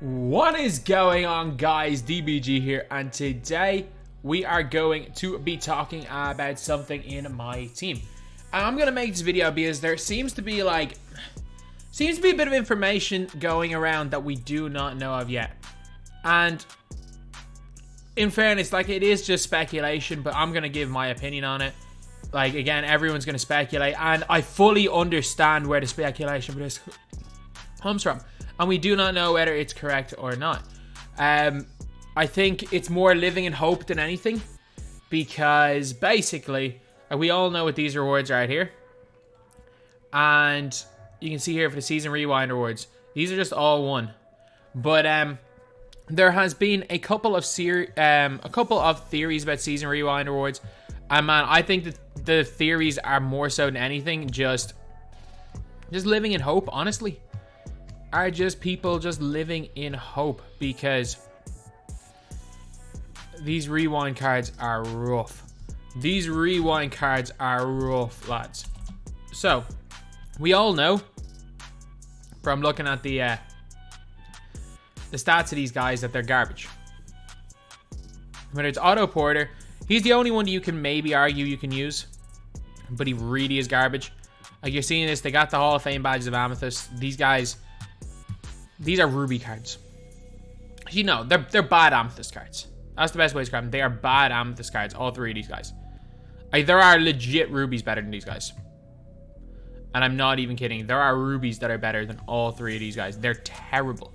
What is going on, guys? DBG here, and today we are going to be talking about something in my team. And I'm gonna make this video because there seems to be a bit of information going around that we do not know of yet. And in fairness, it is just speculation, but I'm gonna give my opinion on it. Again, everyone's gonna speculate, and I fully understand where the speculation comes from. And we do not know whether it's correct or not. I think it's more living in hope than anything. Because basically, we all know what these rewards are right here. And you can see here for the season rewind rewards. These are just all one. But there has been a couple of theories about season rewind rewards. And man, I think that the theories are more so than anything just living in hope, honestly. Are just people just living in hope, because these rewind cards are rough. These rewind cards are rough, lads. So we all know from looking at the stats of these guys that they're garbage. Whether it's Otto Porter, he's the only one you can maybe argue you can use, but he really is garbage. Like, you're seeing this, they got the Hall of Fame badges of Amethyst. These guys, these are ruby cards. You know, they're bad amethyst cards. That's the best way to describe them. They are bad amethyst cards, all three of these guys. There are legit rubies better than these guys. And I'm not even kidding. There are rubies that are better than all three of these guys. They're terrible.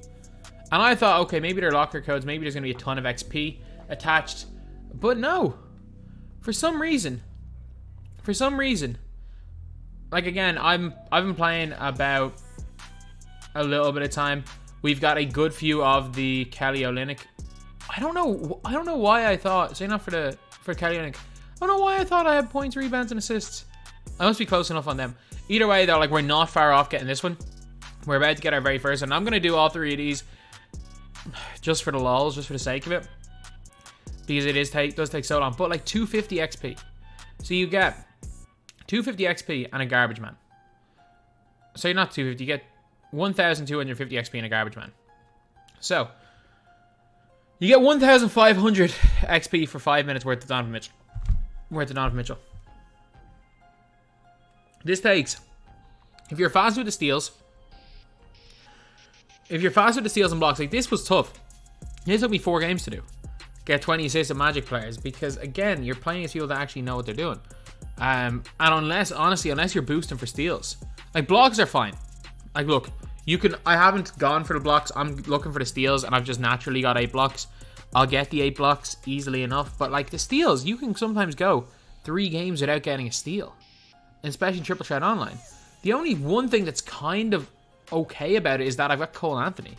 And I thought, okay, maybe they're locker codes. Maybe there's going to be a ton of XP attached. But no. For some reason, again, I've been playing about a little bit of time. We've got a good few of the Kelly Olynyk. I don't know why I thought, say not for Kelly Olynyk. I don't know why I thought I had points, rebounds, and assists. I must be close enough on them. Either way, though, we're not far off getting this one. We're about to get our very first, and I'm gonna do all three of these just for the lols, just for the sake of it, because it does take so long. But 250 XP, so you get 250 XP and a garbage man. So you're not 250, you get 1,250 XP in a garbage man. So you get 1,500 XP for 5 minutes worth of Donovan Mitchell. This takes, if you're fast with the steals, and blocks, this was tough. This took me 4 games to do. Get 20 assists of Magic players, because again, you're playing against people that actually know what they're doing. And unless you're boosting for steals, blocks are fine. Look, I haven't gone for the blocks. I'm looking for the steals, and I've just naturally got 8 blocks. I'll get the 8 blocks easily enough. But the steals, you can sometimes go 3 games without getting a steal, especially Triple Threat Online. The only one thing that's kind of okay about it is that I've got Cole Anthony.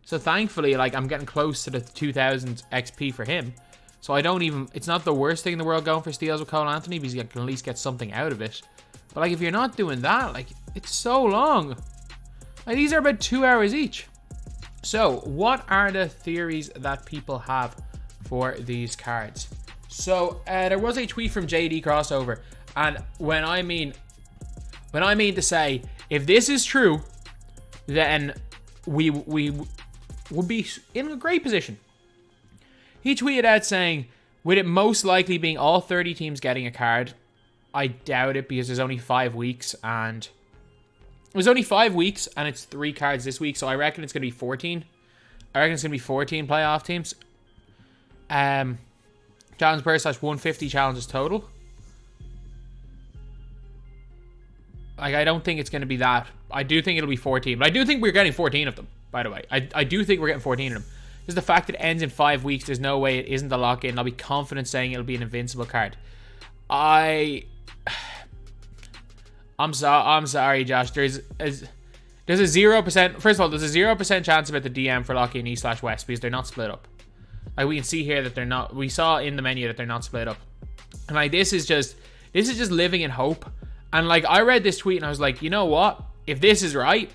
So thankfully, I'm getting close to the 2,000 XP for him. So it's not the worst thing in the world going for steals with Cole Anthony, because you can at least get something out of it. But if you're not doing that, it's so long. These are about 2 hours each. So what are the theories that people have for these cards? So there was a tweet from JD Crossover, and when I mean to say, if this is true, then we would be in a great position. He tweeted out saying, with it most likely being all 30 teams getting a card, I doubt it, because there's only 5 weeks, and it's 3 cards this week, so I reckon it's going to be 14. I reckon it's going to be 14 playoff teams. Challenge per slash 150 challenges total. I don't think it's going to be that. I do think it'll be 14, but I do think we're getting 14 of them, by the way. I do think we're getting 14 of them. Because the fact that it ends in 5 weeks, there's no way it isn't a lock-in. I'll be confident saying it'll be an invincible card. I'm sorry, Josh. There's a 0%. First of all, there's a 0% chance about the DM for lock-in East/West, because they're not split up. We can see here that they're not. We saw in the menu that they're not split up. And this is just living in hope. And I read this tweet and I was like, you know what? If this is right,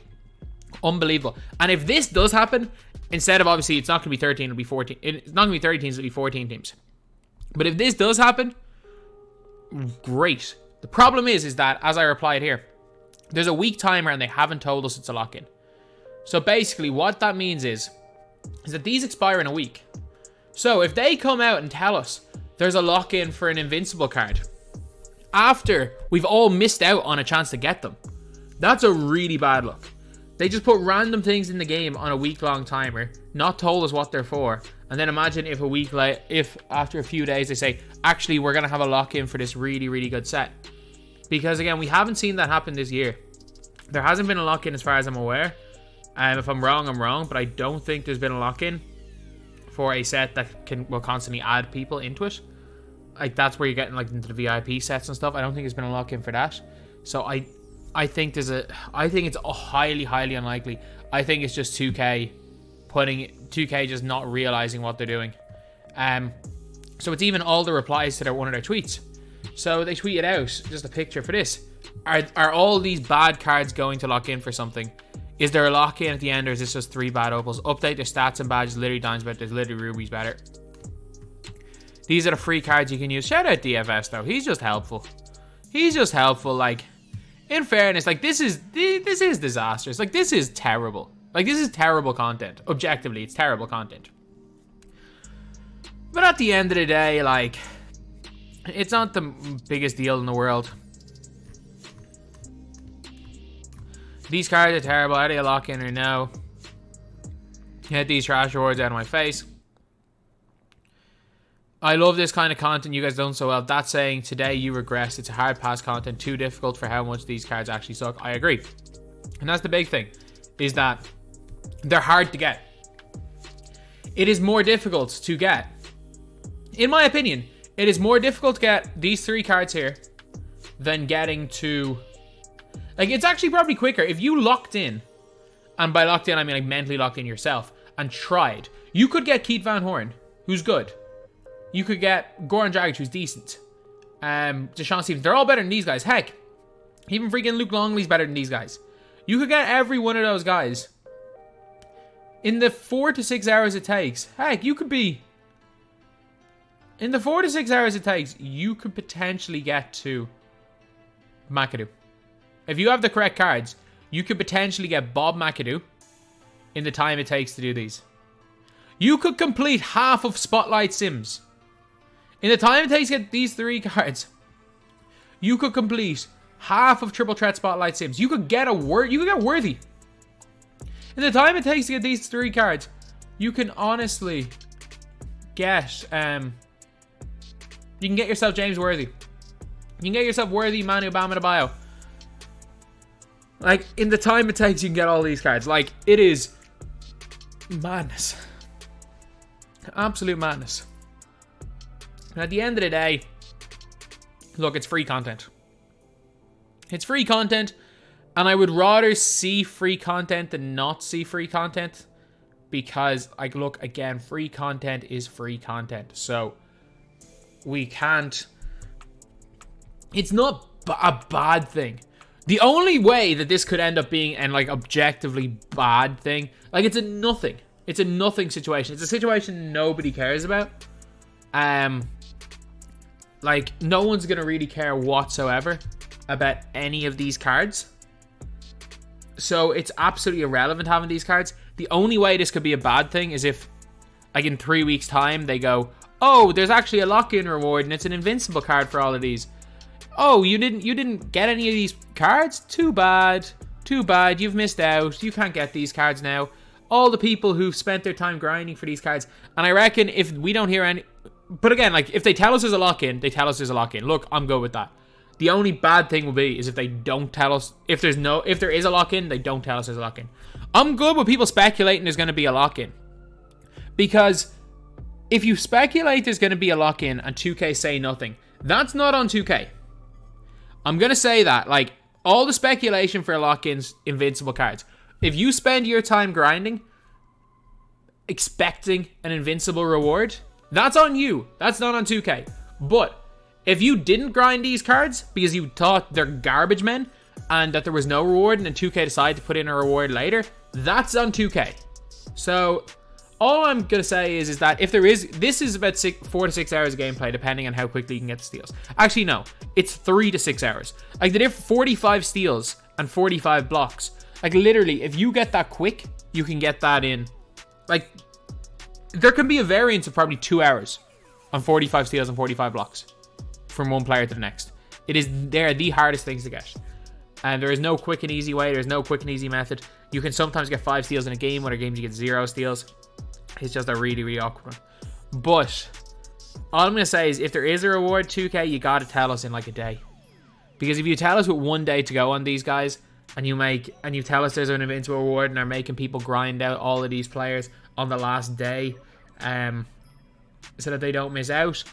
unbelievable. And if this does happen, instead of, obviously, it's not going to be 13, it'll be 14. It's not going to be 30 teams, it'll be 14 teams. But if this does happen, great. The problem is that, as I replied here, there's a week timer and they haven't told us it's a lock-in. So basically what that means is is that these expire in a week. So if they come out and tell us there's a lock-in for an invincible card after we've all missed out on a chance to get them, that's a really bad look. They just put random things in the game on a week-long timer, not told us what they're for, and then imagine if if after a few days they say, actually, we're going to have a lock-in for this really, really good set. Because again, we haven't seen that happen this year. There hasn't been a lock-in as far as I'm aware. If I'm wrong, I'm wrong, but I don't think there's been a lock-in for a set that will constantly add people into it. Like, that's where you're getting like into the VIP sets and stuff. I don't think there's been a lock-in for that. So I think it's highly, highly unlikely. I think it's just 2K just not realizing what they're doing. So it's even all the replies to one of their tweets. So they tweeted out just a picture for this. Are all these bad cards going to lock in for something? Is there a lock-in at the end, or is this just 3 bad opals? Update their stats and badges. Literally dimes better. There's literally rubies better. These are the free cards you can use. Shout out DFS though. He's just helpful. He's just helpful. Like, in fairness, like this is disastrous. Like, this is terrible. Like, this is terrible content. Objectively, it's terrible content. But at the end of the day, like, it's not the biggest deal in the world. These cards are terrible. Are they a lock-in or no? Get these trash rewards out of my face. I love this kind of content. You guys done so well. That saying, today you regress. It's a hard pass content. Too difficult for how much these cards actually suck. I agree. And that's the big thing. Is that they're hard to get. It is more difficult to get. In my opinion, it is more difficult to get these 3 cards here than getting to... Like, it's actually probably quicker if you locked in, and by locked in I mean like mentally locked in yourself, and tried. You could get Keith Van Horn, who's good. You could get Goran Dragic, who's decent. Deshaun Stevens, they're all better than these guys. Heck, even freaking Luke Longley's better than these guys. You could get every one of those guys in the 4 to 6 hours it takes. Heck, you could be... In the 4 to 6 hours it takes, you could potentially get to McAdoo. If you have the correct cards, you could potentially get Bob McAdoo in the time it takes to do these. You could complete half of Spotlight Sims. In the time it takes to get these 3 cards, you could complete half of Triple Threat Spotlight Sims. You could get Worthy. In the time it takes to get these 3 cards, you can honestly get you can get yourself James Worthy. You can get yourself Worthy, Manu Bam-Adebayo. Like, in the time it takes, you can get all these cards. Like, it is madness. Absolute madness. And at the end of the day, look, it's free content. It's free content, and I would rather see free content than not see free content, because, like, look, again, free content is free content. So, we can't... It's not a bad thing. The only way that this could end up being an, like, objectively bad thing, like, it's a nothing. It's a nothing situation. It's a situation nobody cares about. Like, no one's going to really care whatsoever about any of these cards. So, it's absolutely irrelevant having these cards. The only way this could be a bad thing is if, like, in 3 weeks' time, they go, oh, there's actually a lock-in reward, and it's an invincible card for all of these. Oh, you didn't get any of these cards? Too bad. Too bad. You've missed out. You can't get these cards now. All the people who've spent their time grinding for these cards. And I reckon if we don't hear any... But again, like, if they tell us there's a lock-in, they tell us there's a lock-in. Look, I'm good with that. The only bad thing will be is if they don't tell us... If there is a lock-in, they don't tell us there's a lock-in. I'm good with people speculating there's going to be a lock-in. Because if you speculate there's going to be a lock-in and 2K say nothing, that's not on 2K. I'm going to say that, like, all the speculation for lock-ins, invincible cards. If you spend your time grinding, expecting an invincible reward, that's on you. That's not on 2K. But if you didn't grind these cards because you thought they're garbage men and that there was no reward and then 2K decided to put in a reward later, that's on 2K. So... all I'm going to say is that if there is... This is about 4 to 6 hours of gameplay, depending on how quickly you can get the steals. Actually, no. It's 3 to 6 hours. Like, the 45 steals and 45 blocks. Like, literally, if you get that quick, you can get that in, like, there can be a variance of probably 2 hours on 45 steals and 45 blocks from one player to the next. They're the hardest things to get. And there is no quick and easy way. There's no quick and easy method. You can sometimes get 5 steals in a game. Other games you get 0 steals. It's just a really, really awkward one. But all I'm going to say is if there is a reward, 2K, you got to tell us in like a day. Because if you tell us with 1 day to go on these guys, and you tell us there's an invincible reward and are making people grind out all of these players on the last day, so that they don't miss out.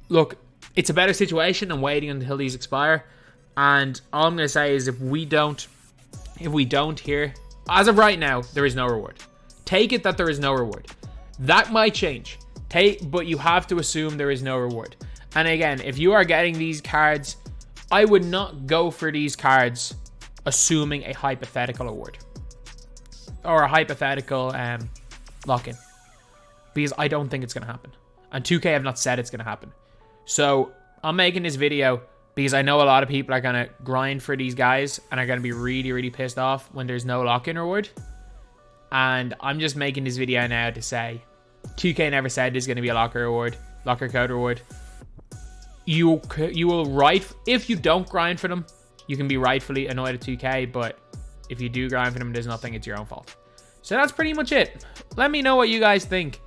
Look, it's a better situation than waiting until these expire. And all I'm going to say is if we don't here, as of right now, there is no reward. Take it that there is no reward. That might change. But you have to assume there is no reward. And again, if you are getting these cards, I would not go for these cards assuming a hypothetical award. Or a hypothetical lock-in. Because I don't think it's going to happen. And 2K have not said it's going to happen. So I'm making this video because I know a lot of people are going to grind for these guys and are going to be really, really pissed off when there's no lock-in reward. And I'm just making this video now to say 2K never said there's going to be a locker code reward. You will if you don't grind for them, you can be rightfully annoyed at 2K, but if you do grind for them, there's nothing, it's your own fault. So that's pretty much it. Let me know what you guys think.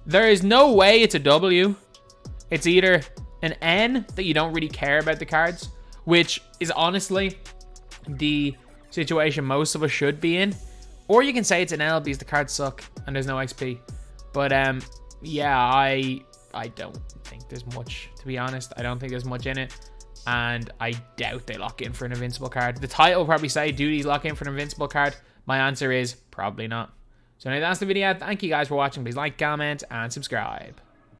There is no way it's a W. It's either an N that you don't really care about the cards, which is honestly the situation most of us should be in, or you can say it's an L because the cards suck and there's no XP. But yeah, I don't think there's much, to be honest. I don't think there's much in it, and I doubt they lock in for an invincible card. The title will probably say, do these lock in for an invincible card? My answer is probably not. So anyway, that's the video. Thank you guys for watching. Please like, comment, and subscribe.